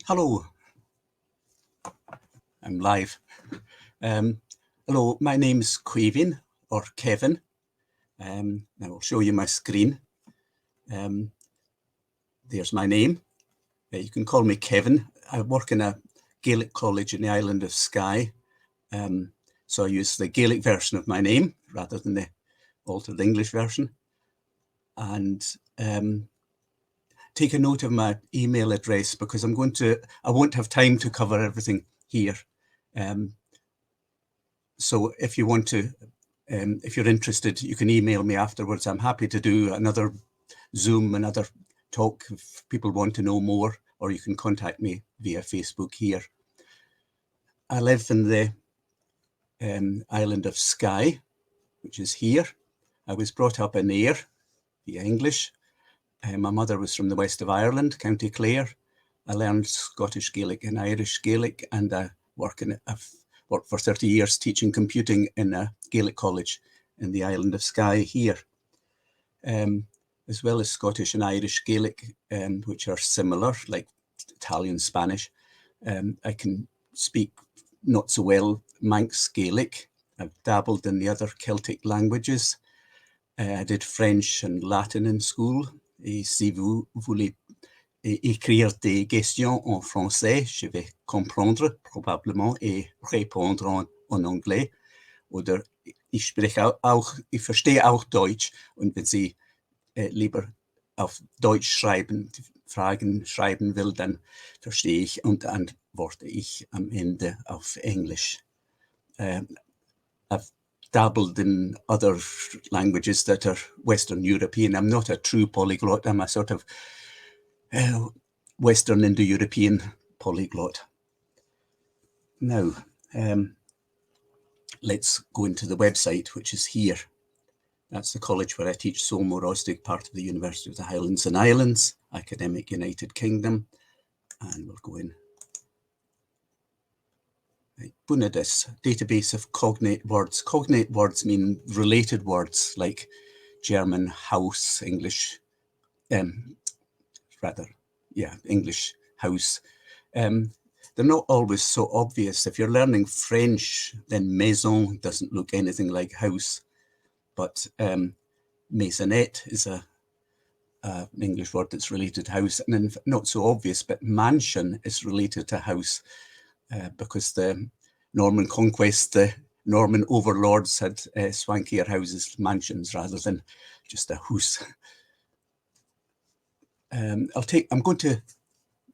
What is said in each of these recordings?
Hello, I'm live. Hello, my name's Caoimhín, or Kevin. Now I'll show you my screen. There's my name. You can call me Kevin. I work in a Gaelic college in the island of Skye. So I use the Gaelic version of my name rather than the altered English version. And take a note of my email address because I won't have time to cover everything here. So if you want to, if you're interested, you can email me afterwards. I'm happy to do another Zoom, another talk if people want to know more, or you can contact me via Facebook here. I live in the island of Skye, which is here. I was brought up in Ayr via English. My mother was from the west of Ireland, County Clare. I learned Scottish Gaelic and Irish Gaelic, and I've worked for 30 years teaching computing in a Gaelic college in the island of Skye here, as well as Scottish and Irish Gaelic, which are similar, like Italian, Spanish. I can speak not so well Manx Gaelic. I've dabbled in the other Celtic languages. I did French and Latin in school. Et si vous voulez écrire des questions en français, je vais comprendre probablement et répondre en anglais. Oder ich verstehe auch Deutsch, und wenn Sie lieber auf Deutsch Fragen schreiben will, dann verstehe ich und antworte ich am Ende auf Englisch. I've dabbled in other languages that are Western European. I'm not a true polyglot. I'm a sort of Western Indo-European polyglot. Now, let's go into the website, which is here. That's the college where I teach Solmo Rostig, part of the University of the Highlands and Islands, Academic United Kingdom. And we'll go in. Right. Bunadas, database of cognate words. Cognate words mean related words like German house, English, English house. They're not always so obvious. If you're learning French, then maison doesn't look anything like house. But maisonette is an English word that's related to house, and then not so obvious, but mansion is related to house because the Norman conquest, the Norman overlords had swankier houses, mansions, rather than just a house. I'm going to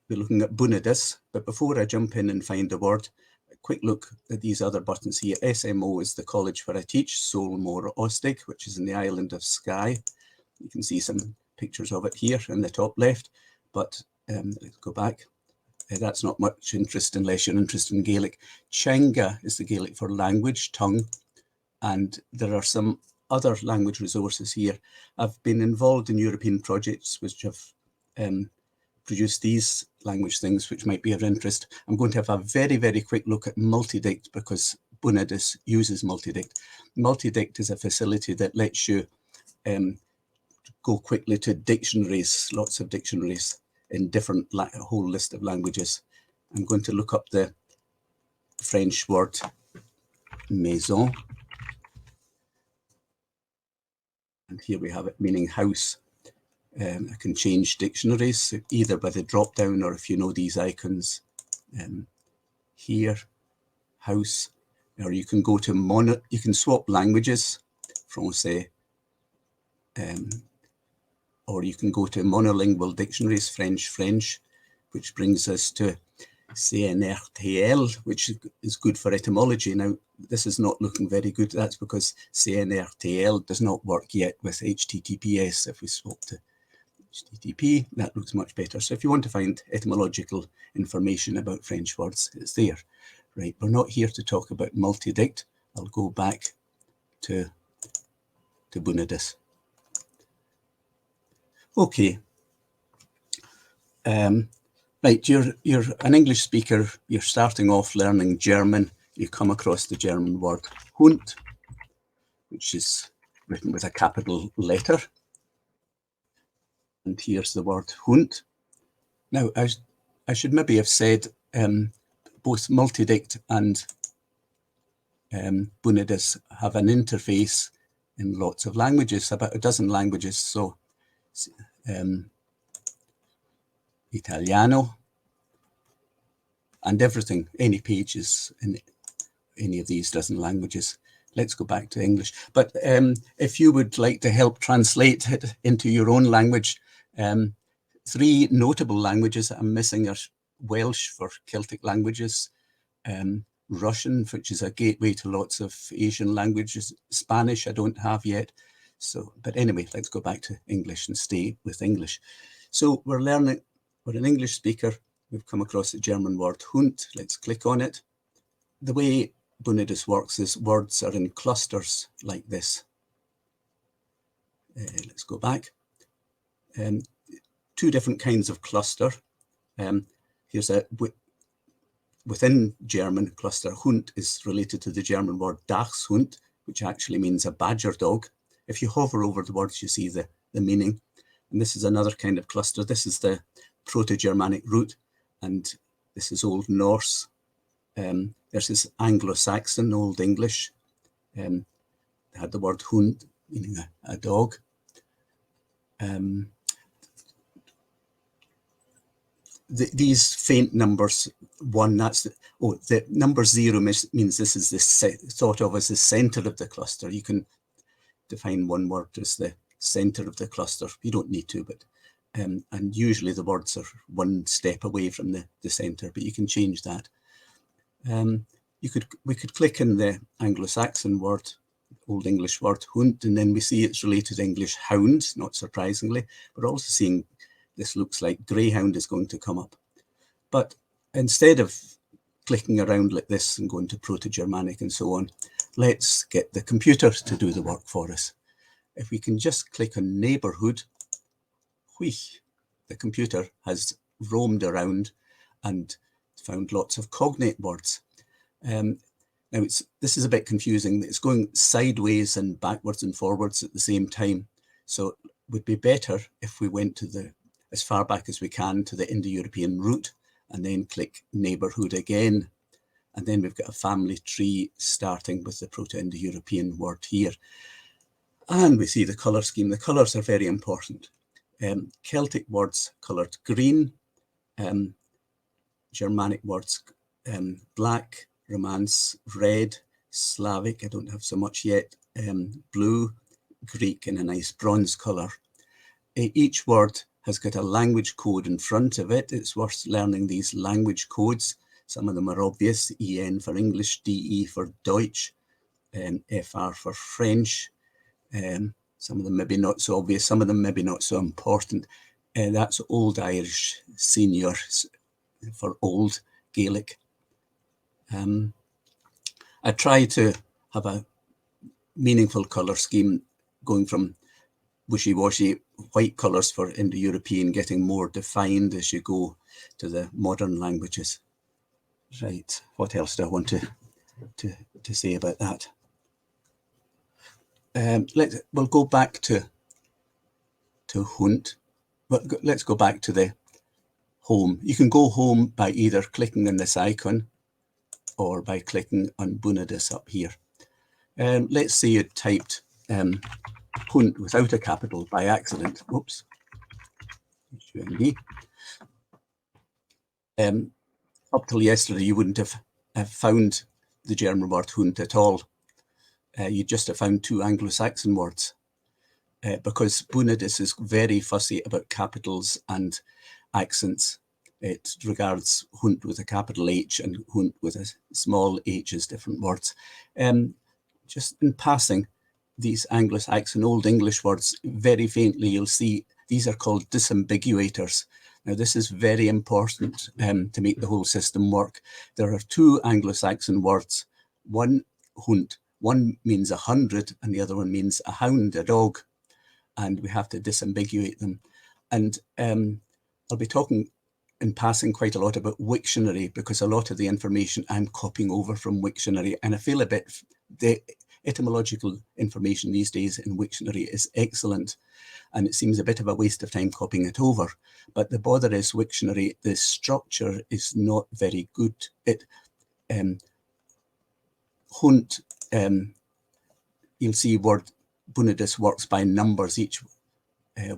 be looking at Bunadas, but before I jump in and find the word, a quick look at these other buttons here. SMO is the college where I teach, Solmo Rostig, which is in the island of Skye. You can see some pictures of it here in the top left, but let's go back. That's not much interest unless you're interested in Gaelic. Changa is the Gaelic for language, tongue, and there are some other language resources here. I've been involved in European projects which have produced these language things which might be of interest. I'm going to have a very, very quick look at Multidict because Bunadas uses Multidict. Multidict is a facility that lets you go quickly to dictionaries, lots of dictionaries in different, a whole list of languages. I'm going to look up the French word maison. And here we have it, meaning house. I can change dictionaries either by the drop down or if you know these icons here, house, or you can go to you can swap languages, Francais, or you can go to monolingual dictionaries, French, which brings us to CNRTL, which is good for etymology. Now, this is not looking very good. That's because CNRTL does not work yet with HTTPS. If we swap to HTTP, that looks much better. So if you want to find etymological information about French words, it's there. Right, we're not here to talk about Multidict. I'll go back to Bunadas. Okay. Right, you're an English speaker, you're starting off learning German, you come across the German word Hund, which is written with a capital letter. And here's the word Hund. Now, I I should maybe have said both Multidict and Bunadas have an interface in lots of languages, about a dozen languages. So Italiano and everything, any pages in any of these dozen languages. Let's go back to English. But if you would like to help translate it into your own language, 3 notable languages that I'm missing are Welsh for Celtic languages, Russian, which is a gateway to lots of Asian languages, Spanish I don't have yet. So, but anyway, let's go back to English and stay with English. So we're learning, we're an English speaker. We've come across the German word Hund. Let's click on it. The way Bunadas works is words are in clusters like this. Let's go back. 2 different kinds of cluster. Here's a, within German cluster, Hund is related to the German word Dachshund, which actually means a badger dog. If you hover over the words, you see the meaning. And this is another kind of cluster. This is the Proto-Germanic root, and this is Old Norse. There's this Anglo-Saxon, Old English. They had the word Hund, meaning a dog. These faint numbers, 1, that's the number 0 means this is thought of as the center of the cluster. You can define one word as the center of the cluster. You don't need to, but and usually the words are 1 step away from the center, but you can change that. We could click in the Anglo-Saxon word, Old English word Hund, and then we see it's related to English hound, not surprisingly. We're also seeing this looks like greyhound is going to come up. But instead of clicking around like this and going to Proto-Germanic and so on, let's get the computer to do the work for us. If we can just click on neighborhood, the computer has roamed around and found lots of cognate words. Now this is a bit confusing. It's going sideways and backwards and forwards at the same time. So it would be better if we went to as far back as we can to the Indo-European root and then click neighborhood again. And then we've got a family tree starting with the Proto-Indo-European word here. And we see the color scheme. The colors are very important. Celtic words colored green, Germanic words black, Romance red, Slavic, I don't have so much yet, blue, Greek in a nice bronze color. Each word has got a language code in front of it. It's worth learning these language codes. Some of them are obvious, EN for English, DE for Deutsch, FR for French. Some of them maybe not so obvious, some of them maybe not so important. That's Old Irish Senior for Old Gaelic. I try to have a meaningful colour scheme going from wishy-washy white colours for Indo-European, getting more defined as you go to the modern languages. Right, what else do I want to say about that? We'll go back to Hund, but let's go back to the home. You can go home by either clicking on this icon or by clicking on Bunadas up here. Let's say you typed Hund without a capital by accident. Whoops. Up till yesterday, you wouldn't have found the German word Hund at all. You just have found 2 Anglo-Saxon words because Bunadas is very fussy about capitals and accents. It regards Hund with a capital H and Hund with a small h as different words. Just in passing, these Anglo-Saxon Old English words, very faintly, you'll see these are called disambiguators. Now, this is very important to make the whole system work. There are 2 Anglo-Saxon words, one Hund. One means 100 and the other one means a hound, a dog, and we have to disambiguate them. And I'll be talking in passing quite a lot about Wiktionary because a lot of the information I'm copying over from Wiktionary, and I feel a bit, etymological information these days in Wiktionary is excellent, and it seems a bit of a waste of time copying it over. But the bother is Wiktionary, the structure is not very good. It hunt, you'll see word Bunadas works by numbers. Each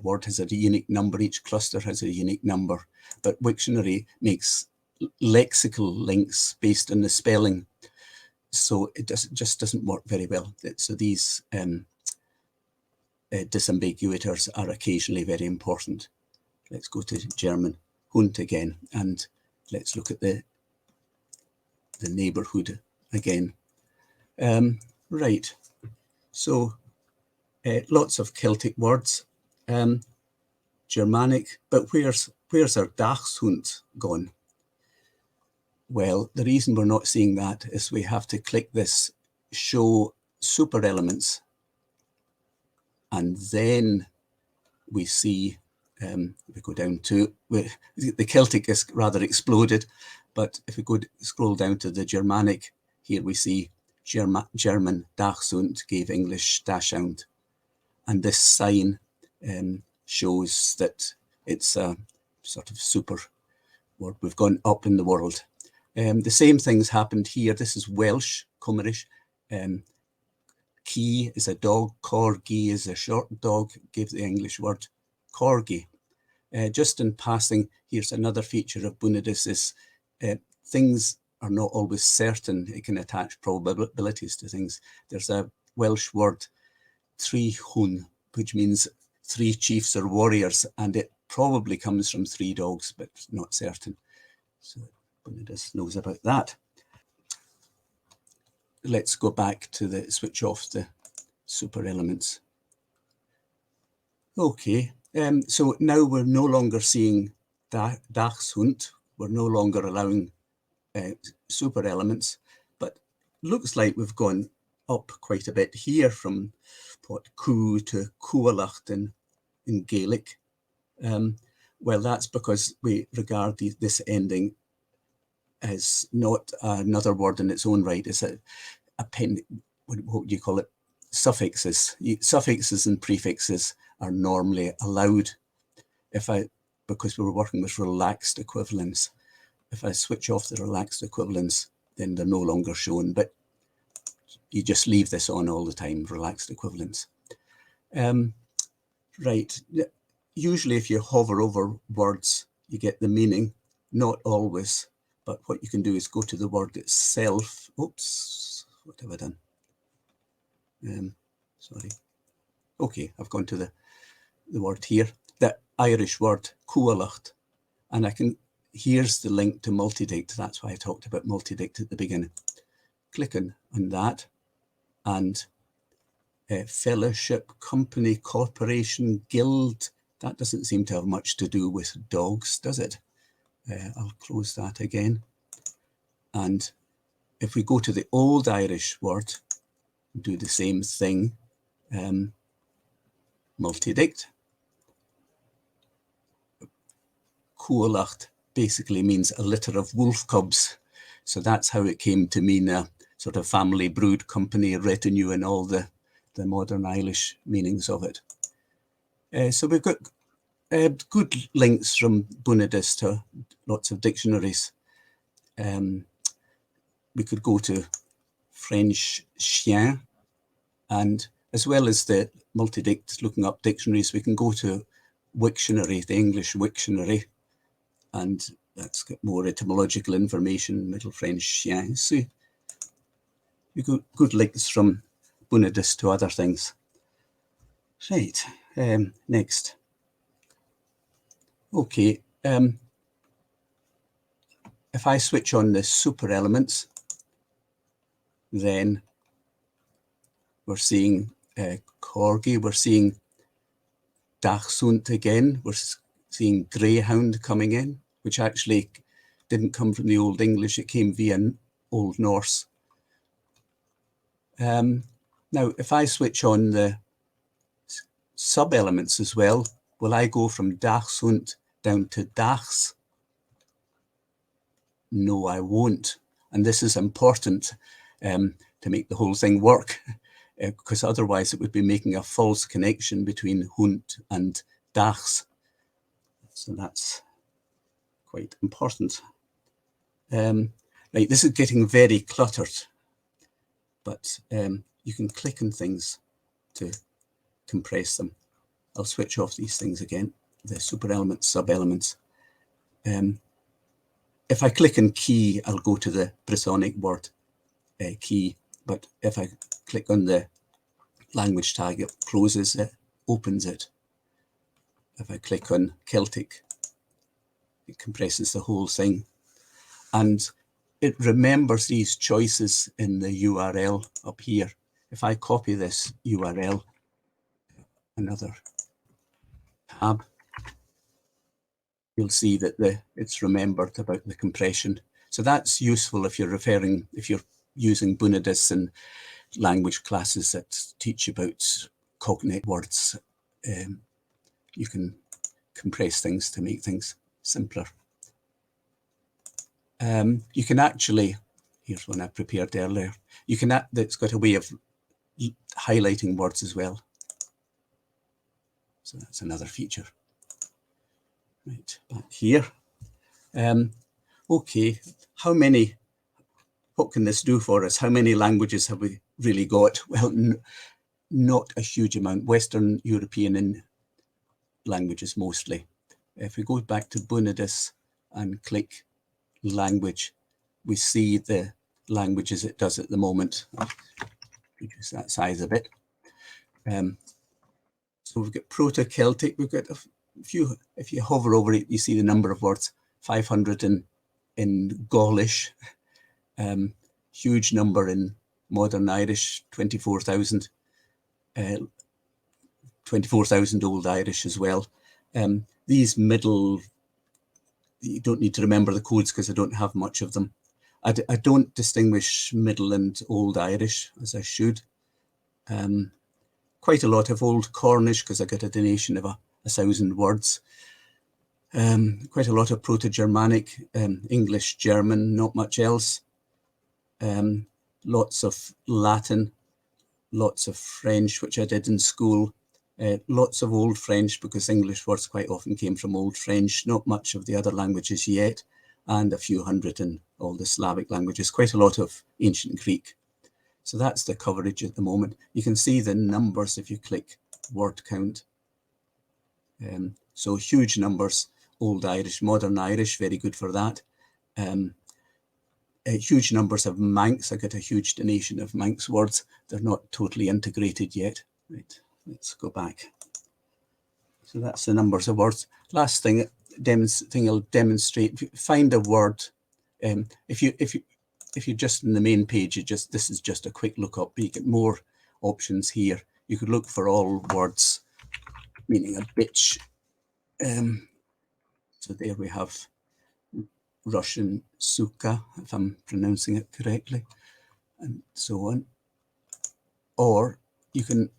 word has a unique number, each cluster has a unique number, but Wiktionary makes lexical links based on the spelling, so it just doesn't work very well. So these disambiguators are occasionally very important. Let's go to German Hund again, and let's look at the neighbourhood again. Right, so lots of Celtic words, Germanic, but where's our Dachshund gone? Well, the reason we're not seeing that is we have to click this show super elements, and then we see, we go down to, the Celtic is rather exploded, but if we go scroll down to the Germanic, here we see German Dachshund gave English Dachshund, and this sign shows that it's a sort of super word. We've gone up in the world. The same things happened here. This is Welsh, Cornish. Key is a dog, corgi is a short dog, gave the English word corgi. Just in passing, here's another feature of Bunadas is things are not always certain. It can attach probabilities to things. There's a Welsh word, trí hun, which means 3 chiefs or warriors, and it probably comes from 3 dogs, but not certain. So Bunadas knows about that. Let's go back to the switch off the super elements. Okay, so now we're no longer seeing Dachshund. We're no longer allowing super elements, but looks like we've gone up quite a bit here from what, coo to cualacht in Gaelic. Well, that's because we regard this ending as not another word in its own right. It's a what do you call it? Suffixes. Suffixes and prefixes are normally allowed because we were working with relaxed equivalents. If I switch off the relaxed equivalents, then they're no longer shown, but you just leave this on all the time, relaxed equivalents. Right, usually if you hover over words, you get the meaning, not always, but what you can do is go to the word itself. Oops, what have I done? Sorry. Okay, I've gone to the word here, the Irish word cualacht, and I can, here's the link to Multidict. That's why I talked about Multidict at the beginning. Clicking on that, and fellowship, company, corporation, guild, that doesn't seem to have much to do with dogs, does it? I'll close that again. And if we go to the old Irish word, do the same thing, Multidict. Cualacht basically means a litter of wolf cubs. So that's how it came to mean a sort of family, brood, company, retinue, and all the modern Irish meanings of it. So we've got good links from Bunadas to lots of dictionaries. We could go to French chien, and as well as the Multidict, looking up dictionaries, we can go to Wiktionary, the English Wiktionary, and that's got more etymological information, Middle French chien. So we got good links from Bunadas to other things. Right, next. Okay, if I switch on the super elements, then we're seeing corgi, we're seeing Dachshund again, we're seeing greyhound coming in, which actually didn't come from the Old English, it came via Old Norse. Now, if I switch on the sub-elements as well, will I go from Dachshund down to Dachs? No, I won't. And this is important to make the whole thing work. because otherwise it would be making a false connection between hunt and dachs. So that's quite important. Right, this is getting very cluttered, but you can click on things to compress them. I'll switch off these things again, the super elements, sub elements. If I click on key, I'll go to the Brythonic word key, but if I click on the language tag, it closes it, opens it. If I click on Celtic, it compresses the whole thing. And it remembers these choices in the URL up here. If I copy this URL, another tab, you'll see that it's remembered about the compression. So that's useful if you're using Bunadas and language classes that teach about cognate words. You can compress things to make things simpler. You can actually, here's one I prepared earlier, it's got a way of highlighting words as well. So that's another feature. Right, back here. Okay, what can this do for us? How many languages have we really got? Well, not a huge amount. Western European languages mostly. If we go back to Bunadas and click language, we see the languages it does at the moment. I'll reduce that size a bit. So we've got Proto-Celtic, we've got a few, if you hover over it, you see the number of words, 500 in Gaulish, huge number in modern Irish, 24,000, 24,000 Old Irish as well. These middle, you don't need to remember the codes because I don't have much of them. I don't distinguish Middle and Old Irish as I should. Quite a lot of Old Cornish because I got a donation of 1,000 words. Quite a lot of Proto-Germanic, English, German, not much else. Lots of Latin, lots of French, which I did in school. Lots of Old French because English words quite often came from Old French, not much of the other languages yet, and a few hundred in all the Slavic languages, quite a lot of ancient Greek. So that's the coverage at the moment. You can see the numbers if you click word count. So huge numbers, Old Irish, Modern Irish, very good for that. Huge numbers of Manx. I got a huge donation of Manx words. They're not totally integrated yet. Right, let's go back. So that's the numbers of words. Last thing I'll demonstrate. Find a word. If you're just in the main page, this is just a quick lookup. You get more options here. You could look for all words meaning a bitch. So there we have Russian suka, if I'm pronouncing it correctly, and so on. Or you can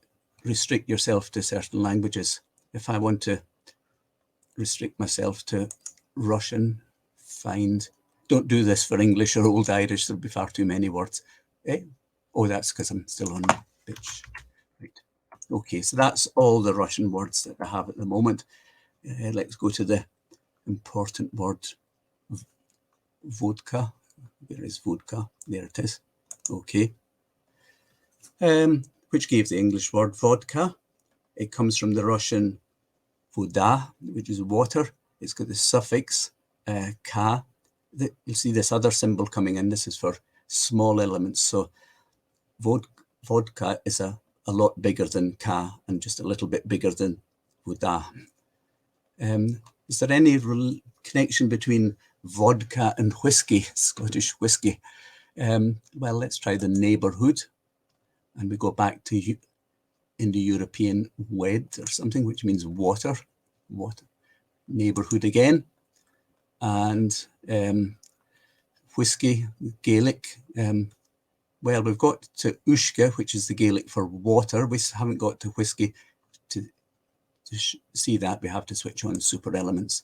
restrict yourself to certain languages. If I want to restrict myself to Russian, don't do this for English or Old Irish, there'll be far too many words. Oh, that's because I'm still on bitch. Right. Okay, so that's all the Russian words that I have at the moment. Let's go to the important word, vodka. Where is vodka? There it is. Okay. Which gave the English word vodka. It comes from the Russian voda, which is water. It's got the suffix ka. You'll see this other symbol coming in. This is for small elements. So vodka is a lot bigger than ka and just a little bit bigger than voda. Is there any connection between vodka and whiskey, Scottish whiskey? Well, let's try the neighbourhood. And we go back to Indo-European wed or something, which means water. Neighbourhood again. And whiskey, Gaelic. Well, we've got to ushka, which is the Gaelic for water. We haven't got to whiskey. To see that, we have to switch on super elements.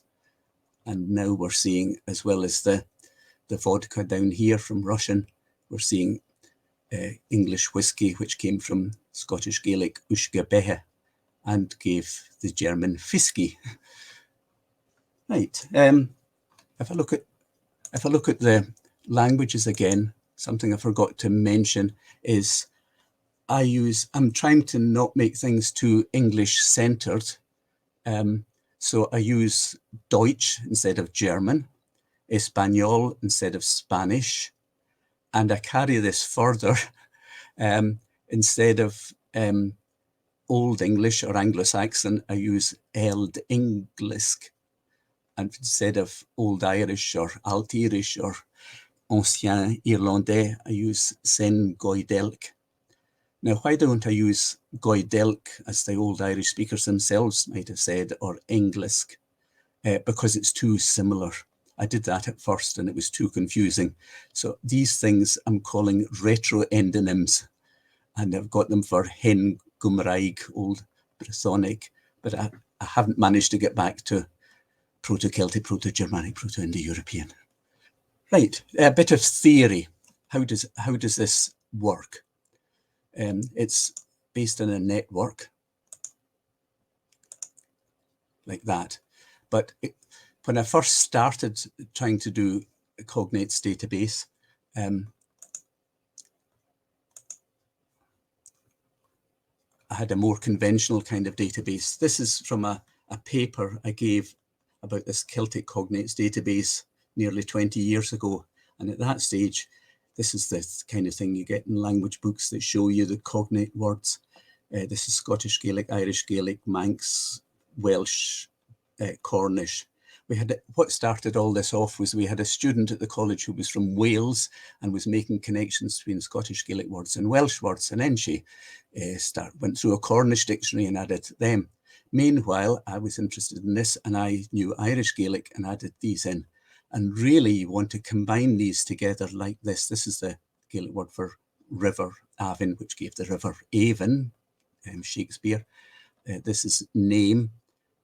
And now we're seeing, as well as the vodka down here from Russian, we're seeing English whiskey, which came from Scottish Gaelic uisge behe, and gave the German fisky. Right. If I look at the languages again, something I forgot to mention is I'm trying to not make things too English centered. So I use Deutsch instead of German, Espanol instead of Spanish, and I carry this further. Instead of Old English or Anglo-Saxon, I use Eld Englisk. And instead of Old Irish or Alt Irish or Ancien Irlandais, I use Sen Goidelk. Now, why don't I use Goidelk, as the old Irish speakers themselves might have said, or Englisk? Because it's too similar. I did that at first and it was too confusing. So these things I'm calling retro-endonyms, and I've got them for Hen Gymraeg, Old Brythonic, but I haven't managed to get back to Proto-Celtic, Proto-Germanic, Proto-Indo-European. Right, a bit of theory. How does this work? It's based on a network like that. But when I first started trying to do a cognates database, I had a more conventional kind of database. This is from a paper I gave about this Celtic cognates database nearly 20 years ago. And at that stage, this is the kind of thing you get in language books that show you the cognate words. This is Scottish Gaelic, Irish Gaelic, Manx, Welsh, Cornish. What started all this off was we had a student at the college who was from Wales and was making connections between Scottish Gaelic words and Welsh words. And then she went through a Cornish dictionary and added them. Meanwhile, I was interested in this and I knew Irish Gaelic and added these in. And really, you want to combine these together like this. This is the Gaelic word for river, Avon, which gave the river Avon, Shakespeare. This is name,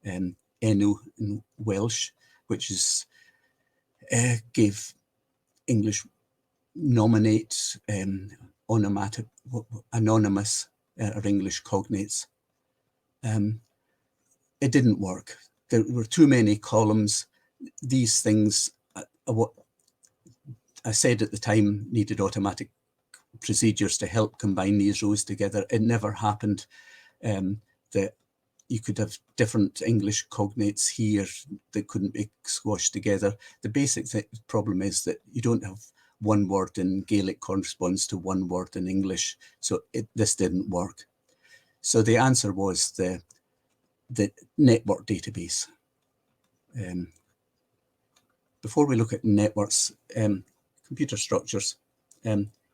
Enw in Welsh, which is gave English nominate, onomatic, anonymous, or English cognates. It didn't work. There were too many columns. These things, what I said at the time, needed automatic procedures to help combine these rows together. It never happened. That you could have different English cognates here that couldn't be squashed together. The basic problem is that you don't have one word in Gaelic corresponds to one word in English. So this didn't work. So the answer was the network database. Before we look at networks, computer structures,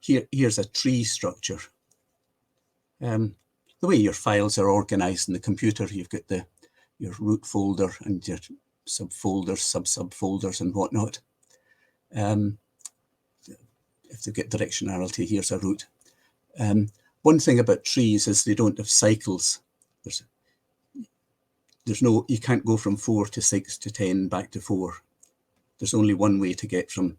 here's a tree structure. The way your files are organized in the computer, you've got your root folder and your subfolders, sub-subfolders and whatnot. If they get directionality, here's a root. One thing about trees is they don't have cycles. You can't go from 4 to 6 to 10 back to 4. There's only one way to get from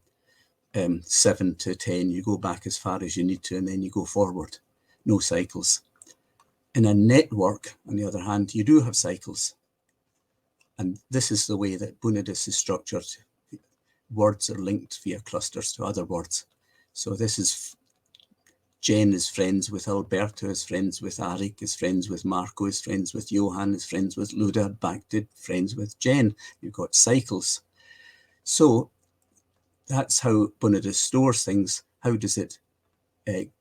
7 to 10. You go back as far as you need to, and then you go forward. No cycles. In a network, on the other hand, you do have cycles. And this is the way that Bunadas is structured. Words are linked via clusters to other words. So this is Jen is friends with Alberto, is friends with Arik, is friends with Marco, is friends with Johan, is friends with Luda, back to friends with Jen. You've got cycles. So that's how Bunadas stores things. How does it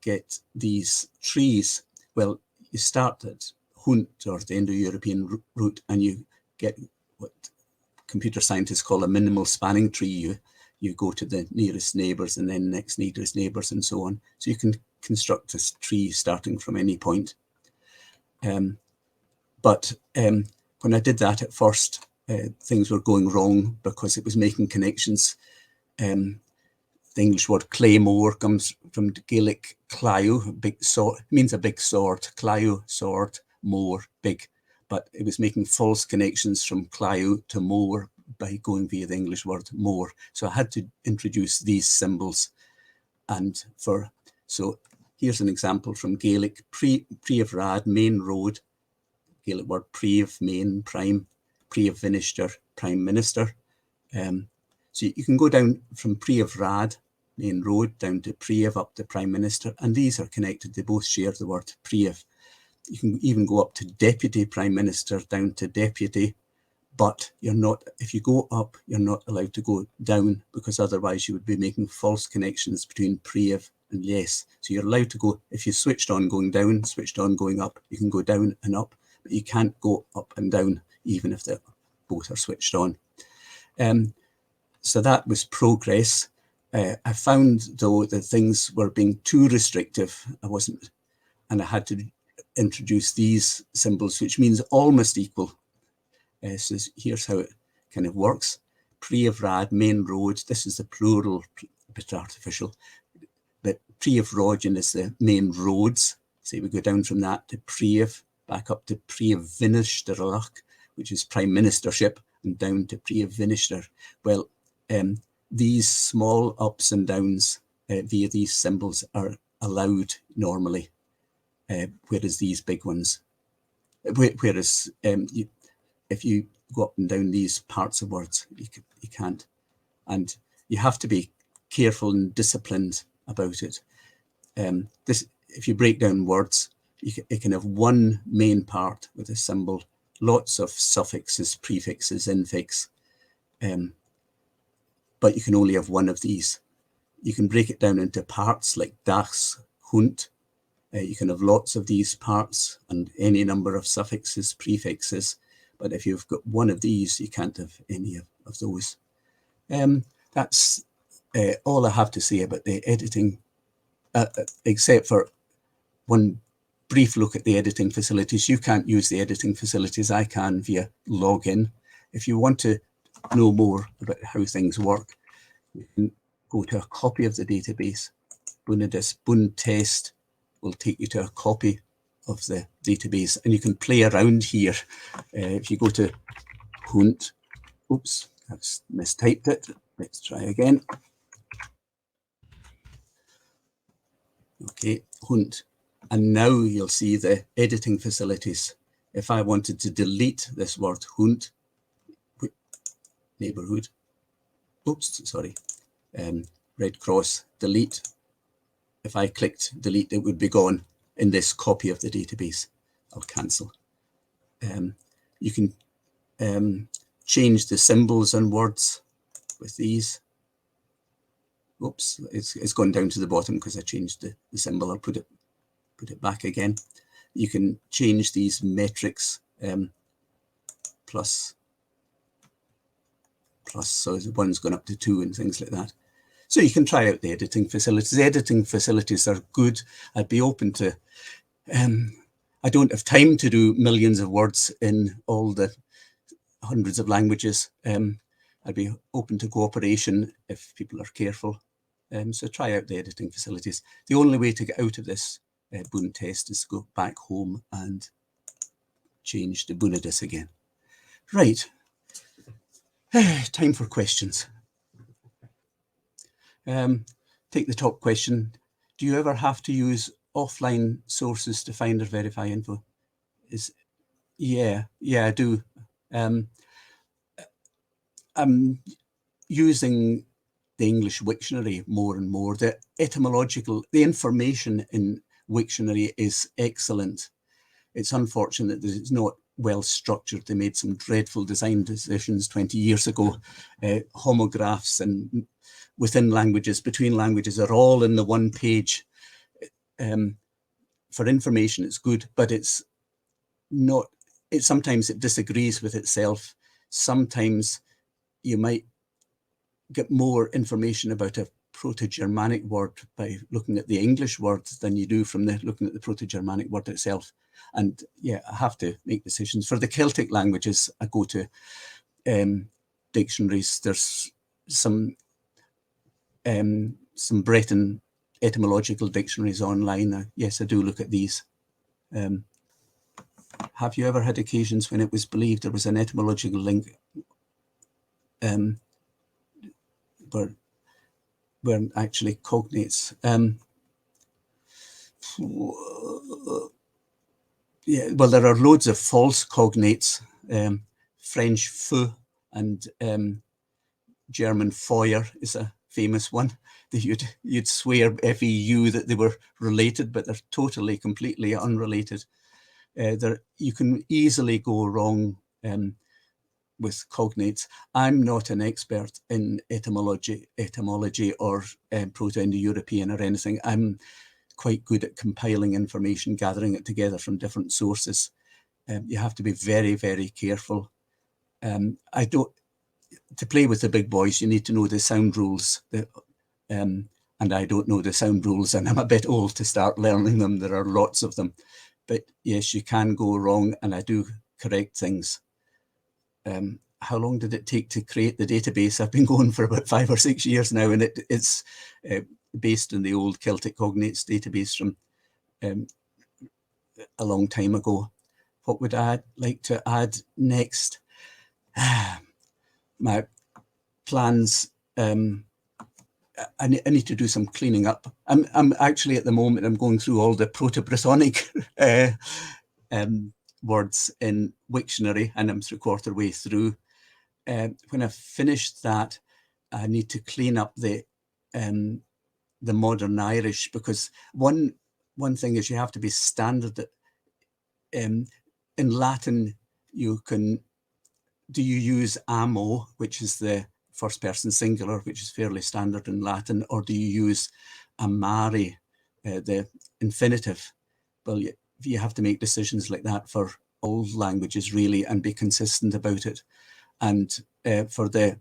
get these trees? Well, you start at Hunt, or the Indo-European root, and you get what computer scientists call a minimal spanning tree. You go to the nearest neighbors and then next nearest neighbors and so on. So you can construct this tree starting from any point. But when I did that at first, things were going wrong because it was making connections. The English word claymore comes from Gaelic claiu, big sword, means a big sword. Claiu, sword, more, big. But it was making false connections from claiu to more by going via the English word more. So I had to introduce these symbols. And so Here's an example from Gaelic, Príomh Rad, main road, Gaelic word Príomh, main, prime, Príomh Minister, prime minister. So you can go down from Príomh Rad, main road, down to Príomh, up to prime minister, and these are connected. They both share the word Príomh. You can even go up to deputy prime minister, down to deputy, but you're not, if you go up, you're not allowed to go down, because otherwise you would be making false connections between Príomh and yes. So you're allowed to go, if you switched on going down, switched on going up, you can go down and up, but you can't go up and down, even if both are switched on. So that was progress. I found, though, that things were being too restrictive. And I had to introduce these symbols, which means almost equal. So here's how it kind of works. Príomh Rad, main road. This is the plural, a bit artificial. But Príomh Rodin is the main roads. So we go down from that to Príomh, back up to Príomh Minister, which is prime ministership, and down to Príomh Minister. Well, these small ups and downs via these symbols are allowed normally, whereas these big ones, whereas if you go up and down these parts of words, you can't. And you have to be careful and disciplined about it. If you break down words, it can have one main part with a symbol, lots of suffixes, prefixes, infix, but you can only have one of these. You can break it down into parts like das, hunt. You can have lots of these parts and any number of suffixes, prefixes, but if you've got one of these, you can't have any of those. That's all I have to say about the editing, except for one brief look at the editing facilities. You can't use the editing facilities. I can via login. If you want to know more about how things work, you can go to a copy of the database. Bunadas Bun test will take you to a copy of the database, and you can play around here. If you go to Hunt, oops, that's mistyped it. Let's try again. Okay, Hunt. And now you'll see the editing facilities. If I wanted to delete this word Hunt, neighborhood, oops, sorry, red cross, delete. If I clicked delete, it would be gone in this copy of the database. I'll cancel. You can change the symbols and words with these. Oops, it's gone down to the bottom because I changed the symbol. I'll put it back again. You can change these metrics, plus, so one's gone up to 2 and things like that. So you can try out the editing facilities. The editing facilities are good. I'd be open to, I don't have time to do millions of words in all the hundreds of languages. I'd be open to cooperation if people are careful. So try out the editing facilities. The only way to get out of this Bun test is to go back home and change the Bunadas again. Right, time for questions. Take the top question. Do you ever have to use offline sources to find or verify info? Yeah, I do. I'm using the English Wiktionary more and more. The information in Wiktionary is excellent. It's unfortunate that it's not well structured. They made some dreadful design decisions 20 years ago. Homographs and within languages, between languages are all in the one page. For information, it's good, but it's not. Sometimes it disagrees with itself. Sometimes you might get more information about a Proto-Germanic word by looking at the English word than you do from looking at the Proto-Germanic word itself. And yeah, I have to make decisions. For the Celtic languages, I go to dictionaries. There's some Breton etymological dictionaries online. Yes, I do look at these. Have you ever had occasions when it was believed there was an etymological link were actually cognates? Yeah, well, there are loads of false cognates, French feu and German Feuer is a famous one. That you'd swear FEU that they were related, but they're totally, completely unrelated. You can easily go wrong with cognates. I'm not an expert in etymology or Proto-Indo-European or anything. I'm quite good at compiling information, gathering it together from different sources. You have to be very, very careful. To play with the big boys, you need to know the sound rules. And I don't know the sound rules, and I'm a bit old to start learning them. There are lots of them. But yes, you can go wrong, and I do correct things. How long did it take to create the database? I've been going for about 5 or 6 years now, and it's based on the old Celtic cognates database from a long time ago. What would I like to add next? My plans. I need to do some cleaning up. I'm actually at the moment, I'm going through all the Proto-Brittonic words in Wiktionary, and I'm 3/4 way through. When I've finished that, I need to clean up the modern Irish, because one thing is you have to be standard. In Latin, do you use amo, which is the first person singular, which is fairly standard in Latin, or do you use amare, the infinitive? Well, you have to make decisions like that for all languages, really, and be consistent about it. And for the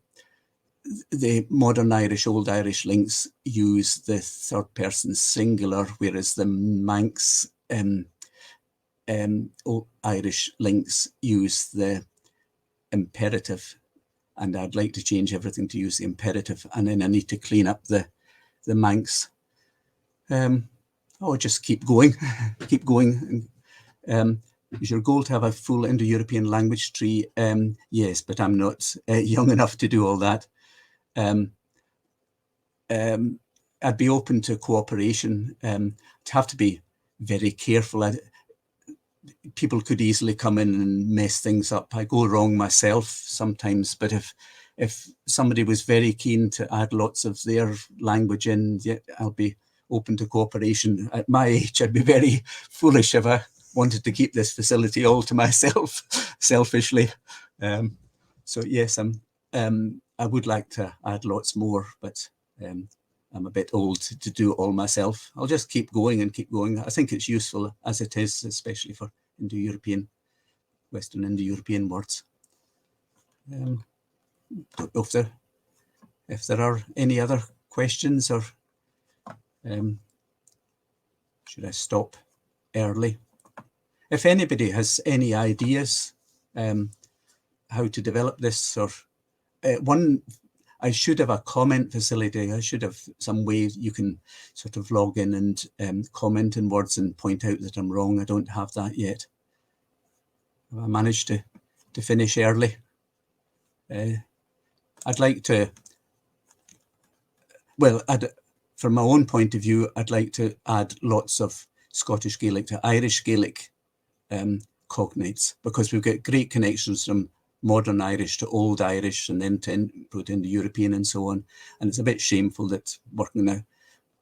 modern Irish, Old Irish links use the third person singular, whereas the Manx Old Irish links use the imperative. And I'd like to change everything to use the imperative, and then I need to clean up the Manx. Just keep going, keep going. Is your goal to have a full Indo-European language tree? Yes, but I'm not young enough to do all that. I'd be open to cooperation. I'd have to be very careful. People could easily come in and mess things up. I go wrong myself sometimes, but if somebody was very keen to add lots of their language in, yeah, I'll be open to cooperation. At my age, I'd be very foolish if I wanted to keep this facility all to myself, selfishly. So yes, I would like to add lots more, but I'm a bit old to do it all myself. I'll just keep going and keep going. I think it's useful as it is, especially for Indo-European, Western Indo-European words. Don't know if there are any other questions, or should I stop early? If anybody has any ideas how to develop this, or I should have a comment facility. I should have some way you can sort of log in and comment in words and point out that I'm wrong. I don't have that yet. I managed to finish early. I'd like to, well, from my own point of view, I'd like to add lots of Scottish Gaelic to Irish Gaelic cognates, because we've got great connections from modern Irish to Old Irish, and then to Proto-Indo-European and so on. And it's a bit shameful that working in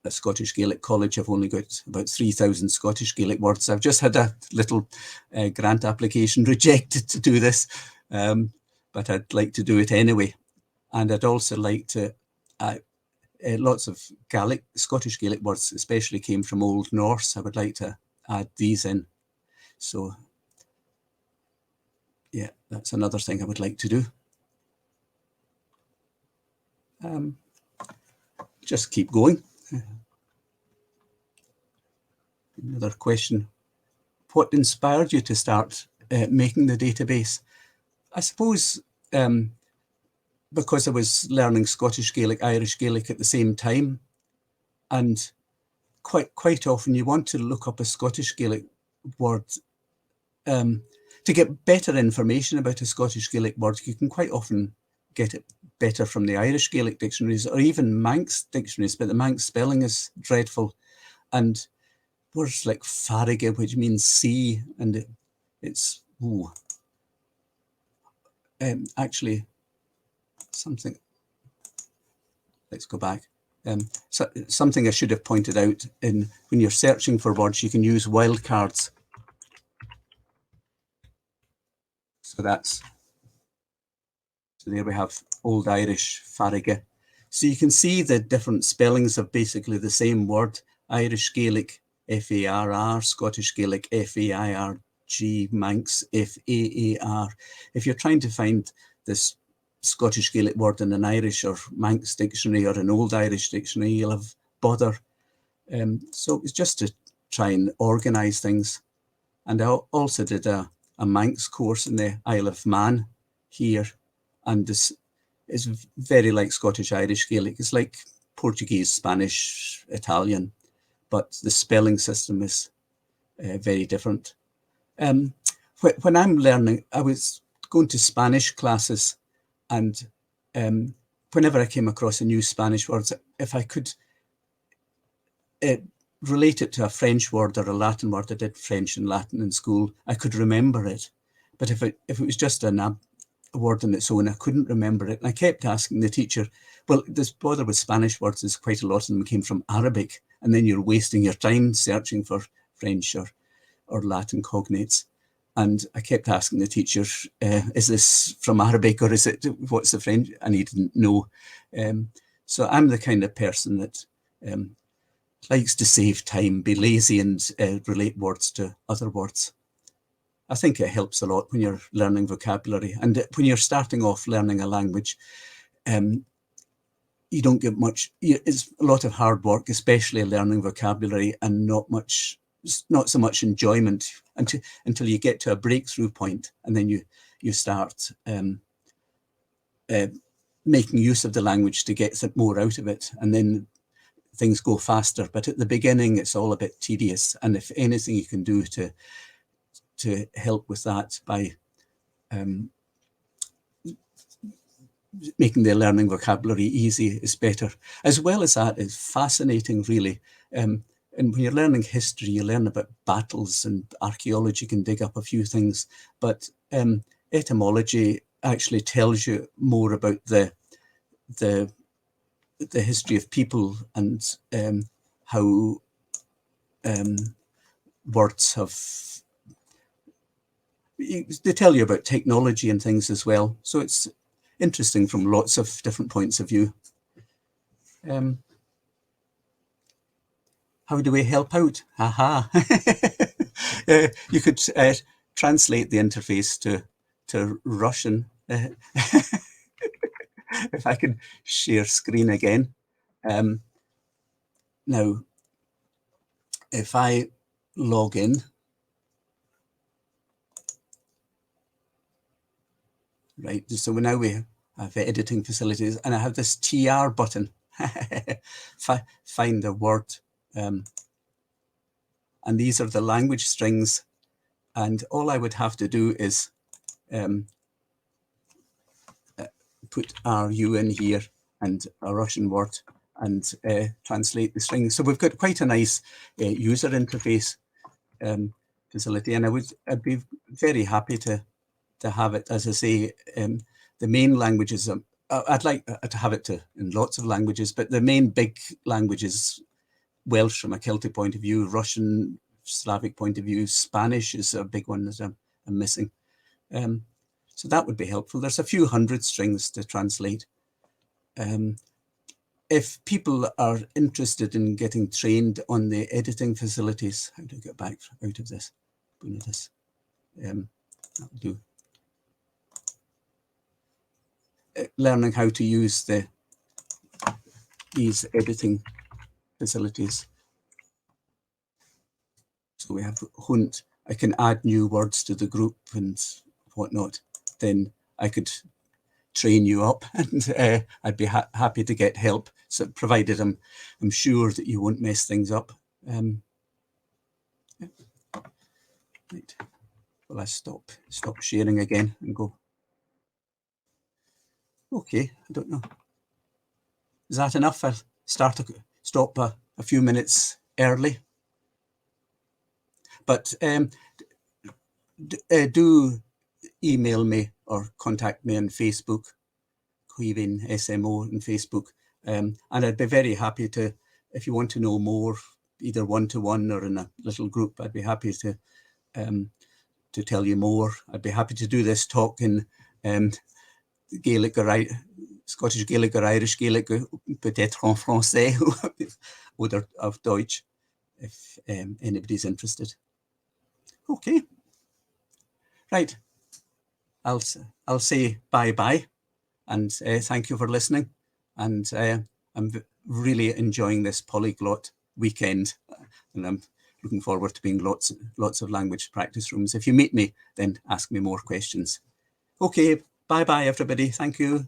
a Scottish Gaelic college, I've only got about 3,000 Scottish Gaelic words. I've just had a little grant application rejected to do this, but I'd like to do it anyway. And I'd also like to, lots of Scottish Gaelic words especially came from Old Norse. I would like to add these in. So yeah, that's another thing I would like to do. Just keep going. Another question. What inspired you to start making the database? I suppose because I was learning Scottish Gaelic, Irish Gaelic at the same time. And quite often you want to look up a Scottish Gaelic word to get better information about a Scottish Gaelic word. You can quite often get it better from the Irish Gaelic dictionaries, or even Manx dictionaries, but the Manx spelling is dreadful. And words like farige, which means sea, and it's actually something. Let's go back. So something I should have pointed out in when you're searching for words, you can use wildcards. So there we have Old Irish farige. So you can see the different spellings of basically the same word. Irish Gaelic F-A-R-R, Scottish Gaelic F-A-I-R-G, Manx F-A-A-R. If you're trying to find this Scottish Gaelic word in an Irish or Manx dictionary or an Old Irish dictionary, you'll have bother. So it's just to try and organise things. And I also did a Manx course in the Isle of Man here, and this is very like Scottish Irish Gaelic. It's like Portuguese, Spanish, Italian, but the spelling system is very different. When I'm learning, I was going to Spanish classes, and whenever I came across a new Spanish word, if I could relate it to a French word or a Latin word, I did French and Latin in school, I could remember it. But if it was just a word on its own, I couldn't remember it. And I kept asking the teacher, well, this bother with Spanish words is quite a lot of them came from Arabic, and then you're wasting your time searching for French or Latin cognates. And I kept asking the teacher, is this from Arabic or is it, what's the French? And he didn't know. So I'm the kind of person that likes to save time, be lazy and relate words to other words. I think it helps a lot when you're learning vocabulary. And when you're starting off learning a language, you don't get much, it's a lot of hard work, especially learning vocabulary, and not so much enjoyment until you get to a breakthrough point, and then you start making use of the language to get more out of it, and then things go faster. But at the beginning, it's all a bit tedious, and if anything you can do to help with that by making the learning vocabulary easy is better. As well as that, it's fascinating, really. And when you're learning history, you learn about battles, and archaeology can dig up a few things, but etymology actually tells you more about the history of people and how words have, they tell you about technology and things as well. So it's interesting from lots of different points of view. How do we help out? Aha. You could translate the interface to Russian. If I could share screen again. Now, if I log in, right, so now we have editing facilities, and I have this TR button, find a word, and these are the language strings, and all I would have to do is put RU in here and a Russian word, and translate the string. So we've got quite a nice user interface facility, and I'd be very happy to have it. As I say, the main languages, I'd like to have it in lots of languages, but the main big languages, Welsh from a Celtic point of view, Russian, Slavic point of view, Spanish is a big one that I'm missing. So that would be helpful. There's a few hundred strings to translate. If people are interested in getting trained on the editing facilities, how do I get back out of this? Bunadas. That'll do. Learning how to use these editing facilities. So we have Hunt. I can add new words to the group and whatnot. Then I could train you up, and I'd be happy to get help. So provided I'm sure that you won't mess things up. Yeah. Right. Well, I stop sharing again and go. Okay, I don't know. Is that enough? I'll stop a few minutes early. But do email me or contact me on Facebook, Caoimhín SMO on Facebook, and I'd be very happy to, if you want to know more, either one-to-one or in a little group, I'd be happy to tell you more. I'd be happy to do this talk in Gaelic or Scottish Gaelic or Irish Gaelic, peut-être en français oder auf Deutsch, if anybody's interested. Okay, right. I'll say bye-bye, and thank you for listening. And I'm really enjoying this polyglot weekend, and I'm looking forward to being lots of language practice rooms. If you meet me, then ask me more questions. Okay, bye-bye, everybody. Thank you.